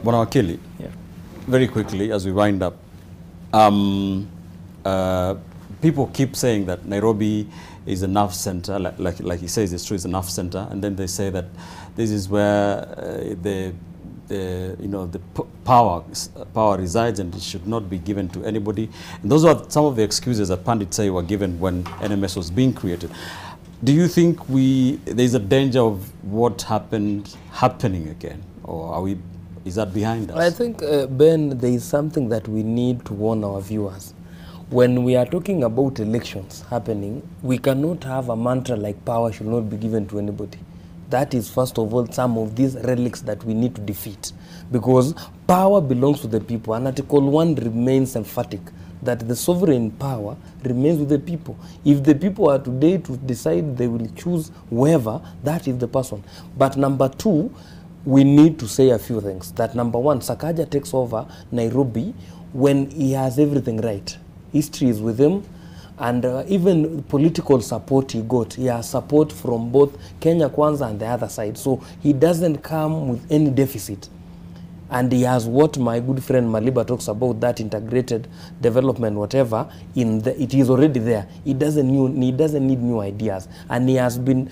Wakili, yeah. very quickly as we wind up, people keep saying that Nairobi is a nerve center, like he says, it's true, it's a nerve center, and then they say that this is where the power resides and it should not be given to anybody. And those are some of the excuses that pundits say were given when NMS was being created. Do you think there's a danger of what happening again, or is that behind us? I think, Ben, there is something that we need to warn our viewers. When we are talking about elections happening, we cannot have a mantra like power should not be given to anybody. That is, first of all, some of these relics that we need to defeat. Because power belongs to the people. And Article 1 remains emphatic that the sovereign power remains with the people. If the people are today to decide they will choose whoever, that is the person. But number two, we need to say a few things. That number one, Sakaja takes over Nairobi when he has everything right. History is with him, and even political support he got. He has support from both Kenya Kwanza and the other side. So he doesn't come with any deficit. And he has what my good friend Maliba talks about, that integrated development, whatever, it is already there. He doesn't need new ideas. And he has been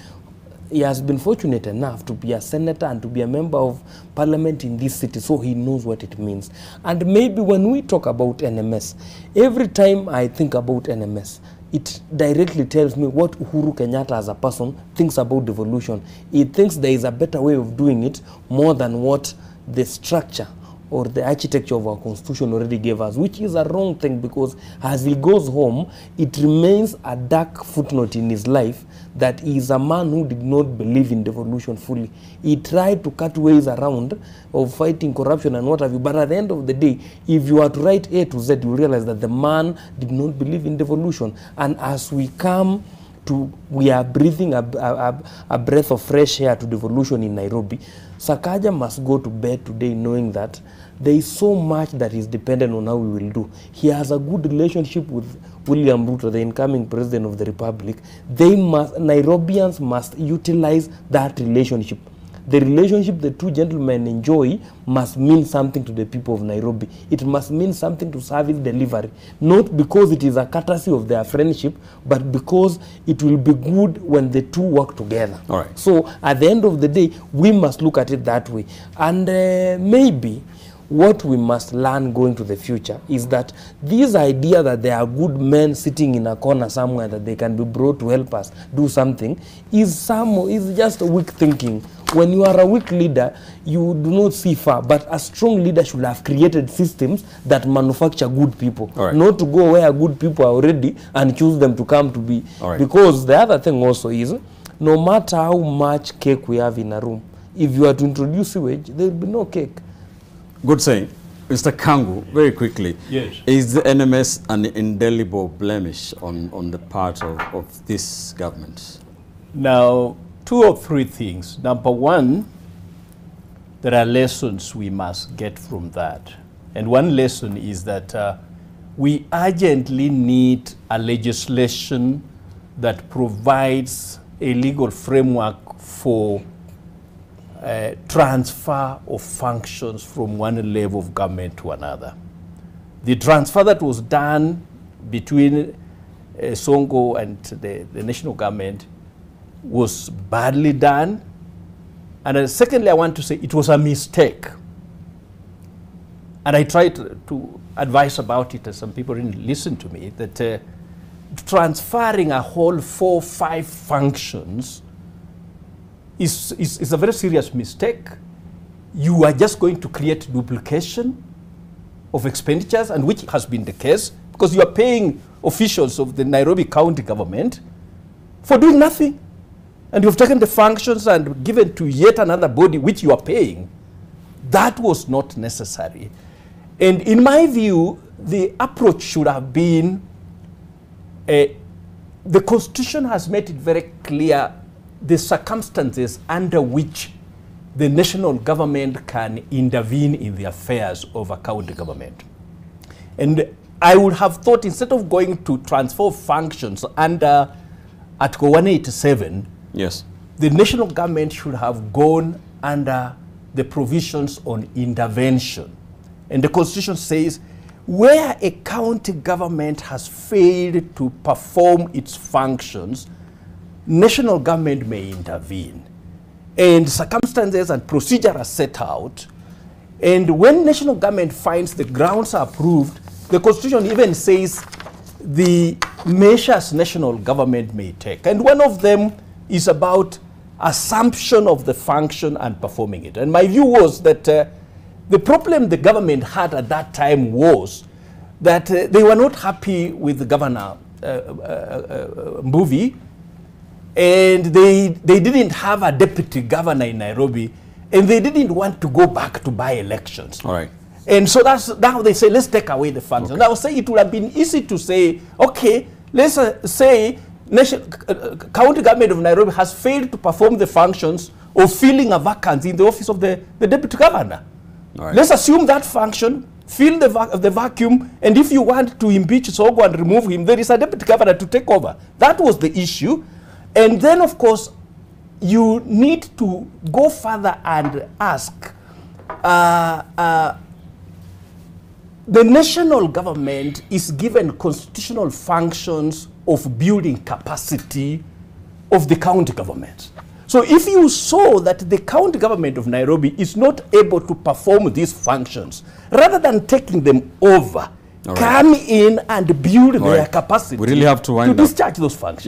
fortunate enough to be a senator and to be a member of parliament in this city, so he knows what it means. And maybe when we talk about NMS, every time I think about NMS, it directly tells me what Uhuru Kenyatta as a person thinks about devolution. He thinks there is a better way of doing it more than what the structure or the architecture of our constitution already gave us, which is a wrong thing, because as he goes home, it remains a dark footnote in his life that he is a man who did not believe in devolution fully. He tried to cut ways around of fighting corruption and what have you, but at the end of the day, if you are to write A to Z, you realize that the man did not believe in devolution. And as we come to, we are breathing a breath of fresh air to devolution in Nairobi, Sakaja must go to bed today knowing that there is so much that is dependent on how we will do. He has a good relationship with William Ruto, the incoming president of the Republic. Nairobians must utilize that relationship. The relationship the two gentlemen enjoy must mean something to the people of Nairobi. It must mean something to service delivery. Not because it is a courtesy of their friendship, but because it will be good when the two work together. All right. So at the end of the day, we must look at it that way. And maybe what we must learn going to the future is that this idea that there are good men sitting in a corner somewhere that they can be brought to help us do something is just weak thinking. When you are a weak leader, you do not see far, but a strong leader should have created systems that manufacture good people, not to go where good people are already and choose them to come to be. Because the other thing also is, no matter how much cake we have in a room, if you are to introduce sewage, there will be no cake. Good saying. Mr. Kangu, very quickly, yes. Is the NMS an indelible blemish on the part of this government? Now, two or three things. Number one, there are lessons we must get from that. And one lesson is that we urgently need a legislation that provides a legal framework for transfer of functions from one level of government to another. The transfer that was done between Songo and the national government was badly done. And secondly, I want to say it was a mistake. And I tried to advise about it, and some people didn't listen to me, that transferring a whole 4 or 5 functions is a very serious mistake. You are just going to create duplication of expenditures, and which has been the case, because you are paying officials of the Nairobi County government for doing nothing. And you've taken the functions and given to yet another body which you are paying. That was not necessary. And in my view, the approach should have been, the Constitution has made it very clear the circumstances under which the national government can intervene in the affairs of a county government. And I would have thought, instead of going to transfer functions under Article 187, yes, the national government should have gone under the provisions on intervention. And the Constitution says, where a county government has failed to perform its functions, national government may intervene. And circumstances and procedure are set out. And when national government finds the grounds are approved, the Constitution even says the measures national government may take. And one of them is about assumption of the function and performing it. And my view was that the problem the government had at that time was that they were not happy with the governor Mbuvi, and they didn't have a deputy governor in Nairobi, and they didn't want to go back to by-elections. All right. And so that's now they say, let's take away the funds. Okay. And I would say it would have been easy to say, okay, let's say county government of Nairobi has failed to perform the functions of filling a vacancy in the office of the deputy governor. All right. Let's assume that function, fill the vacuum, and if you want to impeach Sogo and remove him, there is a deputy governor to take over. That was the issue. And then, of course, you need to go further and ask, the national government is given constitutional functions of building capacity of the county government. So if you saw that the county government of Nairobi is not able to perform these functions, rather than taking them over, come in and build their capacity we really have to wind up. discharge those functions.